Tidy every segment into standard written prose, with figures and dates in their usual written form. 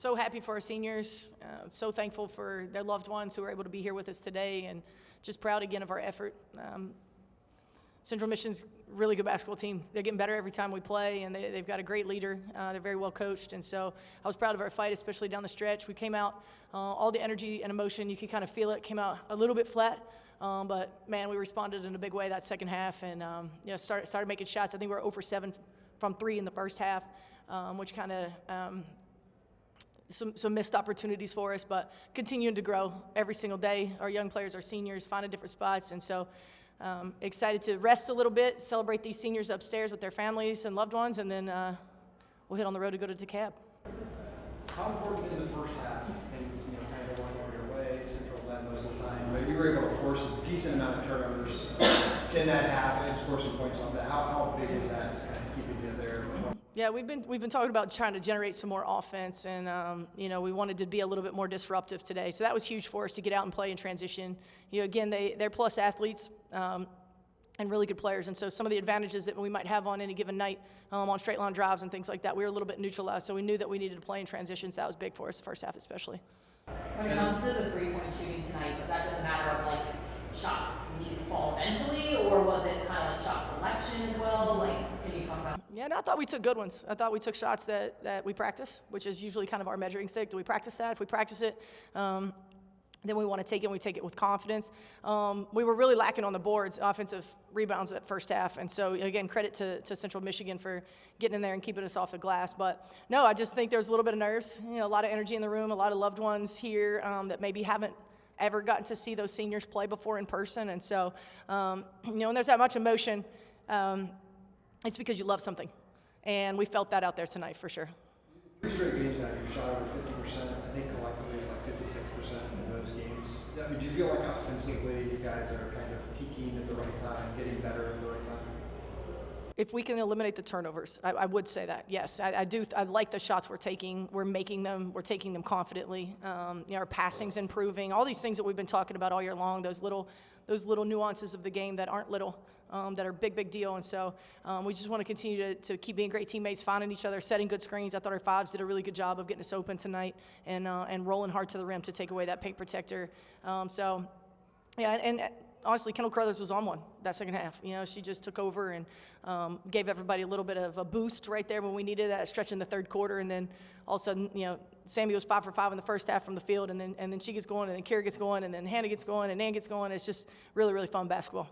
So happy for our seniors, so thankful for their loved ones who are able to be here with us today, and just proud again of our effort. Central Michigan's a really good basketball team. They're getting better every time we play, and they've got a great leader. They're very well coached, and so I was proud of our fight, especially down the stretch. We came out, all the energy and emotion, you could kind of feel it, came out a little bit flat, but man, we responded in a big way that second half, and started making shots. I think we were 0 for 7 from 3 in the first half, which kind of some missed opportunities for us, but continuing to grow every single day. Our young players, our seniors, finding different spots, and so excited to rest a little bit, celebrate these seniors upstairs with their families and loved ones, and then we'll hit on the road to go to DeKalb. How important in the first half, things kind of going your way, Central led most of the time, but you were able to force a decent amount of turnovers in that half and score some points off that. How big is that, just kind of keeping you there? Yeah, we've been talking about trying to generate some more offense, and we wanted to be a little bit more disruptive today. So that was huge for us to get out and play in transition. Again, they're plus athletes and really good players, and so some of the advantages that we might have on any given night on straight line drives and things like that, we were a little bit neutralized. So we knew that we needed to play in transition. So that was big for us the first half, especially. When it comes to the three-point shooting tonight, was that just a matter of shots needed to fall eventually, or was it kind of shot selection as well? Can you talk about? Yeah, no, I thought we took good ones. I thought we took shots that we practice, which is usually kind of our measuring stick. Do we practice that? If we practice it, then we want to take it, and we take it with confidence. We were really lacking on the boards, offensive rebounds at first half, and so, again, credit to Central Michigan for getting in there and keeping us off the glass. But, no, I just think there's a little bit of nerves, a lot of energy in the room, a lot of loved ones here that maybe haven't ever gotten to see those seniors play before in person, and so, when there's that much emotion, it's because you love something, and we felt that out there tonight for sure. 3 straight games now, you've shot over 50%. I think collectively it's 56% in those games. Do you feel like offensively you guys are kind of peaking at the right time, getting better at the right time? If we can eliminate the turnovers, I would say that, yes. I do. I like the shots we're taking. We're making them. We're taking them confidently. Our passing's improving. All these things that we've been talking about all year long, those little nuances of the game that aren't little, that are big deal. And so we just want to continue to keep being great teammates, finding each other, setting good screens. I thought our fives did a really good job of getting us open tonight and rolling hard to the rim to take away that paint protector. And honestly, Kendall Crothers was on one that second half. She just took over and gave everybody a little bit of a boost right there when we needed that stretch in the third quarter. And then all of a sudden, Sammy was 5 for 5 in the first half from the field, and then she gets going, and then Kira gets going, and then Hannah gets going, and Nan gets going. It's just really, really fun basketball.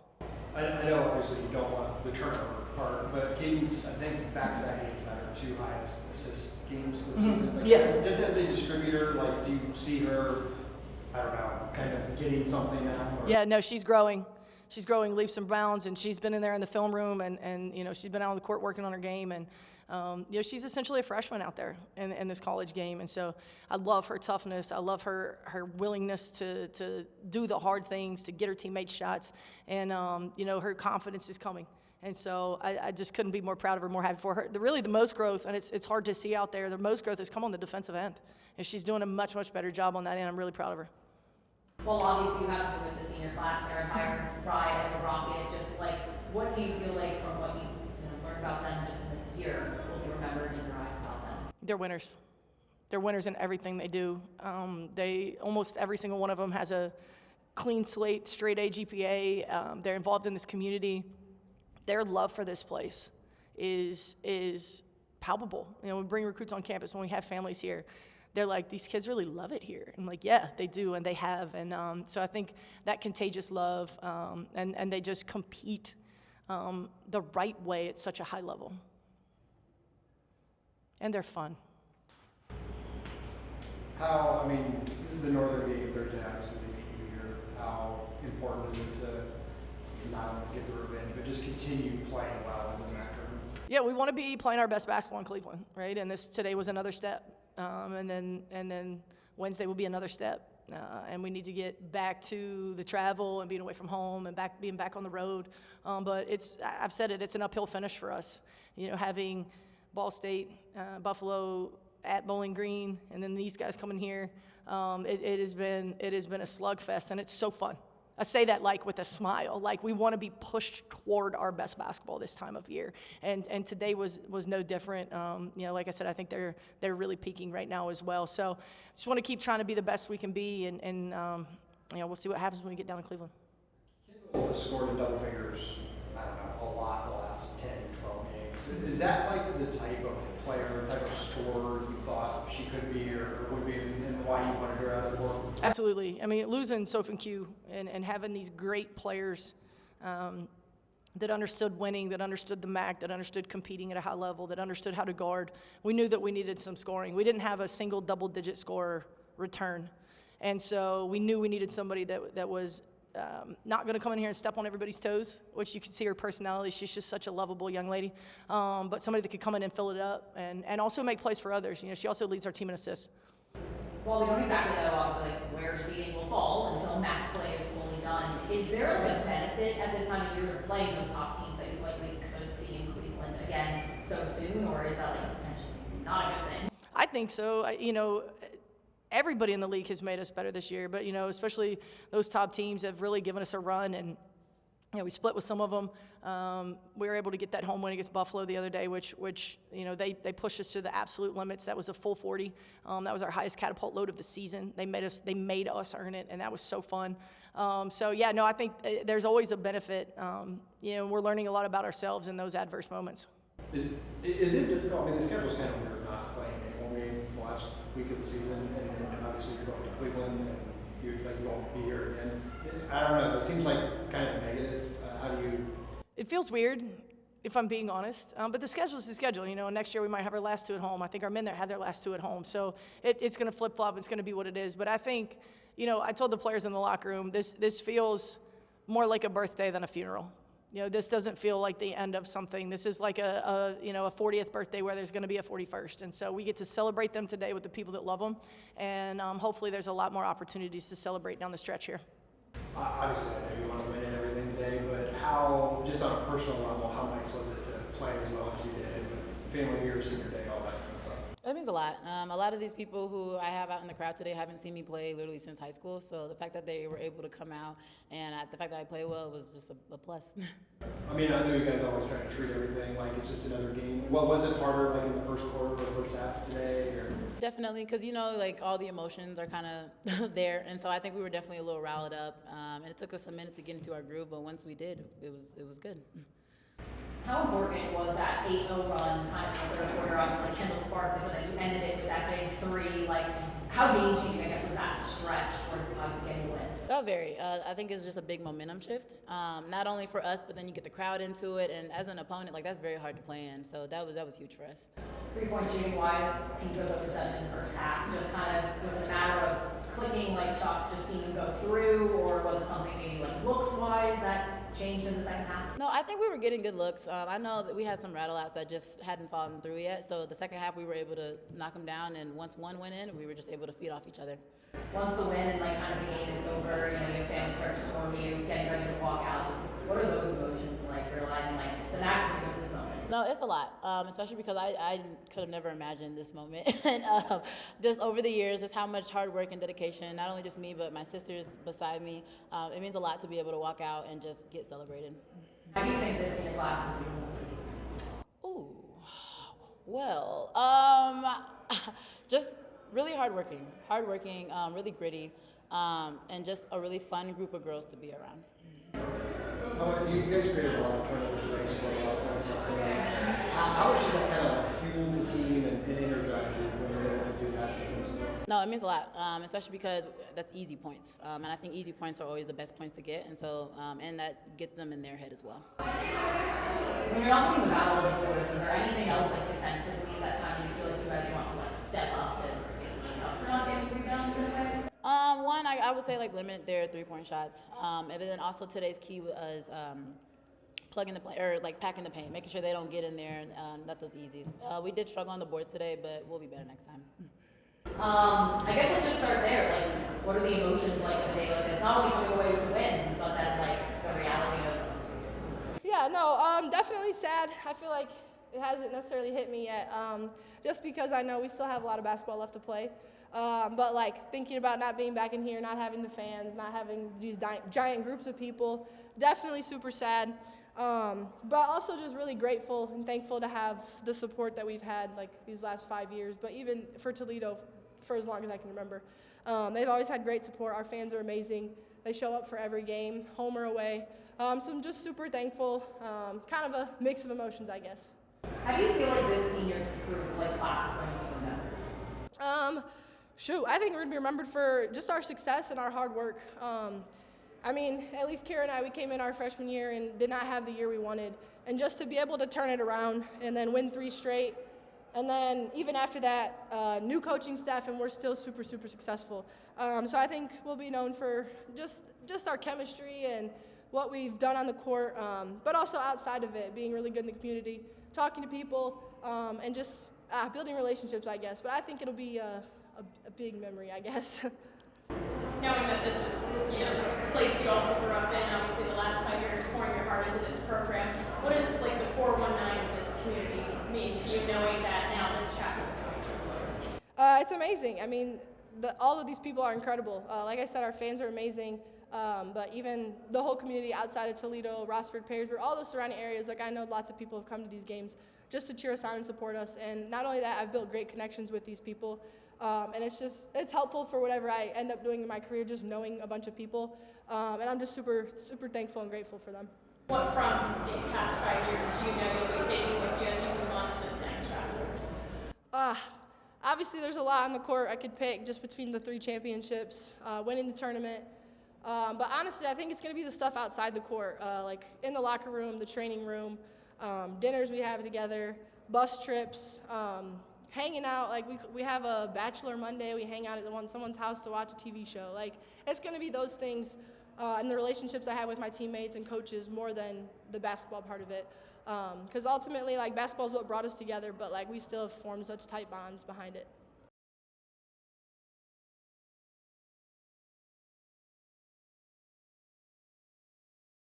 I know obviously you don't want the turnover part, but Cadence, I think back-to-back games that are 2 highest assist games of the season. Yeah. Just as a distributor, do you see her, I don't know, kind of getting something now? Or? Yeah, no, she's growing. She's growing leaps and bounds, and she's been in there in the film room, and she's been out on the court working on her game, and she's essentially a freshman out there in this college game, and so I love her toughness. I love her willingness to do the hard things, to get her teammates shots, and her confidence is coming. And so I just couldn't be more proud of her, more happy for her. Really, the most growth, and it's hard to see out there, the most growth has come on the defensive end, and she's doing a much better job on that end. I'm really proud of her. Well, obviously you have to with the senior class, their entire ride as a Rocket. Just what do you feel like from what you've learned about them just in this year will be remembered in your eyes about them? They're winners. They're winners in everything they do. They almost every single one of them has a clean slate, straight A GPA. They're involved in this community. Their love for this place is palpable. We bring recruits on campus when we have families here. They're like, these kids really love it here. I'm like, yeah, they do, and they have. And so I think that contagious love, and they just compete the right way at such a high level. And they're fun. The Northern game Thursday night, obviously they beat you here. How important is it to not only get the revenge, but just continue playing well in the MAC tournament? Yeah, we want to be playing our best basketball in Cleveland, right? And today was another step. And then Wednesday will be another step. And we need to get back to the travel and being away from home and being back on the road. But I've said it, it's an uphill finish for us. Having Ball State, Buffalo at Bowling Green, and then these guys coming here, it has been a slugfest, and it's so fun. I say that like with a smile, like we want to be pushed toward our best basketball this time of year, and today was no different. Like I said, I think they're really peaking right now as well. So just want to keep trying to be the best we can be, and we'll see what happens when we get down to Cleveland. Kendall has scored in double figures, I don't know, a lot the last 10, 12 games. Is that like the type of player, type of scorer you thought she could be or would be, and why you wanted her out of the court? Absolutely. I mean, losing Soph and Q and having these great players that understood winning, that understood the MAC, that understood competing at a high level, that understood how to guard, we knew that we needed some scoring. We didn't have a single double-digit scorer return. And so we knew we needed somebody that was not going to come in here and step on everybody's toes, which you can see her personality. She's just such a lovable young lady. But somebody that could come in and fill it up and also make plays for others. She also leads our team in assists. Well, we don't exactly know, obviously, where seeding will fall until MAC play is fully done. Is there a benefit at this time of year to playing those top teams that you likely could see in Cleveland again so soon, or is that potentially not a good thing? I think so. Everybody in the league has made us better this year, but especially those top teams have really given us a run, and we split with some of them. We were able to get that home win against Buffalo the other day, which they pushed us to the absolute limits. That was a full 40. That was our highest catapult load of the season. They made us earn it, and that was so fun. I think there's always a benefit. We're learning a lot about ourselves in those adverse moments. Is it difficult? I mean, the schedule's kind of weird not playing one game the last week of the season, and obviously you're going to Cleveland, and you won't be here again. I don't know. It seems like kind of negative. How do you? It feels weird, if I'm being honest. But the schedule's the schedule. Next year we might have our last two at home. I think our men there had their last two at home. So it's going to flip-flop. It's going to be what it is. But I think, I told the players in the locker room, this feels more like a birthday than a funeral. This doesn't feel like the end of something. This is like a 40th birthday where there's going to be a 41st. And so we get to celebrate them today with the people that love them. And hopefully there's a lot more opportunities to celebrate down the stretch here. Obviously, I know you want to win and everything today, but how, just on a personal level, how nice was it to play as well as you did? Family year, senior day, all that kind of stuff. It means a lot. A lot of these people who I have out in the crowd today haven't seen me play literally since high school. So the fact that they were able to come out and the fact that I play well was just a plus. I mean, I know you guys always try to treat everything like it's just another game. Well, was it harder like in the first quarter or the first half today? Or? Definitely, because all the emotions are kind of there, and so I think we were definitely a little riled up. And it took us a minute to get into our groove, but once we did, it was good. How important was that 8-0 run kind of in the third quarter? Obviously, Kendall sparked it, but then you ended it with that big three. How game-changing, I guess, was that stretch towards obviously getting the win? Oh, very. I think it's just a big momentum shift, not only for us, but then you get the crowd into it, and as an opponent, that's very hard to play in. So that was huge for us. 3-point shooting wise, team goes over 7 in the first half. Just kind of was it a matter of clicking, shots just seeing them go through, or was it something maybe looks wise that changed in the second half? No, I think we were getting good looks. I know that we had some rattle outs that just hadn't fallen through yet. So the second half we were able to knock them down, and once one went in, we were just able to feed off each other. Once the win and kind of the game is over, your family start to storm you, getting ready to walk out. Just what are those emotions realizing the MAC was here at this moment? No, it's a lot, especially because I could have never imagined this moment. And just over the years, just how much hard work and dedication, not only just me, but my sisters beside me, it means a lot to be able to walk out and just get celebrated. How do you think this senior class will be? Ooh, well, just really hardworking, really gritty, and just a really fun group of girls to be around. You guys created a lot of turnovers today, scored a lot of fun stuff. How much does that kind of fuel the team and energize you when you're able to do that defensively? No, it means a lot, especially because that's easy points, and I think easy points are always the best points to get, and so and that gets them in their head as well. When you're not winning the battle of the boards, is there anything else defensively that kind of you feel like you guys want to step up to make up for not getting rebounds in a way? One, I would say limit their 3-point shots, and then also today's key was plugging the play or packing the paint, making sure they don't get in there and let those easy. We did struggle on the boards today, but we'll be better next time. I guess let's just start there. What are the emotions like of a day like this? Not only coming away with the win, but then the reality of. Yeah, no, definitely sad. I feel like it hasn't necessarily hit me yet, just because I know we still have a lot of basketball left to play. But like thinking about not being back in here, not having the fans, not having these giant groups of people, definitely super sad. But also just really grateful and thankful to have the support that we've had like these last 5 years, but even for Toledo for as long as I can remember. They've always had great support. Our fans are amazing. They show up for every game, home or away. So I'm just super thankful, kind of a mix of emotions, I guess. How do you feel like this senior group, like class, is going to be remembered? I think we're going to be remembered for just our success and our hard work. I mean, at least Kara and I, we came in our freshman year and did not have the year we wanted. And just to be able to turn it around and then win 3 straight, and then even after that, new coaching staff, and we're still super, super successful. So I think we'll be known for just our chemistry and what we've done on the court, but also outside of it, being really good in the community, talking to people, and just building relationships, I guess. But I think it'll be a big memory, I guess. Knowing that this is, a place you also grew up in, obviously the last 5 years pouring your heart into this program, what does like the 419 of this community mean to you, knowing that now this chapter is coming to a close? It's amazing. I mean, all of these people are incredible. Like I said, our fans are amazing, but even the whole community outside of Toledo, Rossford, Perrysburg, all those surrounding areas, like I know lots of people have come to these games just to cheer us on and support us. And not only that, I've built great connections with these people. And it's helpful for whatever I end up doing in my career, just knowing a bunch of people. And I'm just super, super thankful and grateful for them. What from these past 5 years do you know you'll be taking with you as you move on to this next chapter? Obviously, there's a lot on the court I could pick just between the 3 championships, winning the tournament. But honestly, I think it's going to be the stuff outside the court, like in the locker room, the training room, dinners we have together, bus trips, hanging out. Like we have a Bachelor Monday. We hang out at someone's house to watch a TV show. Like it's going to be those things and the relationships I have with my teammates and coaches more than the basketball part of it. Because ultimately, like basketball is what brought us together, but like we still have formed such tight bonds behind it.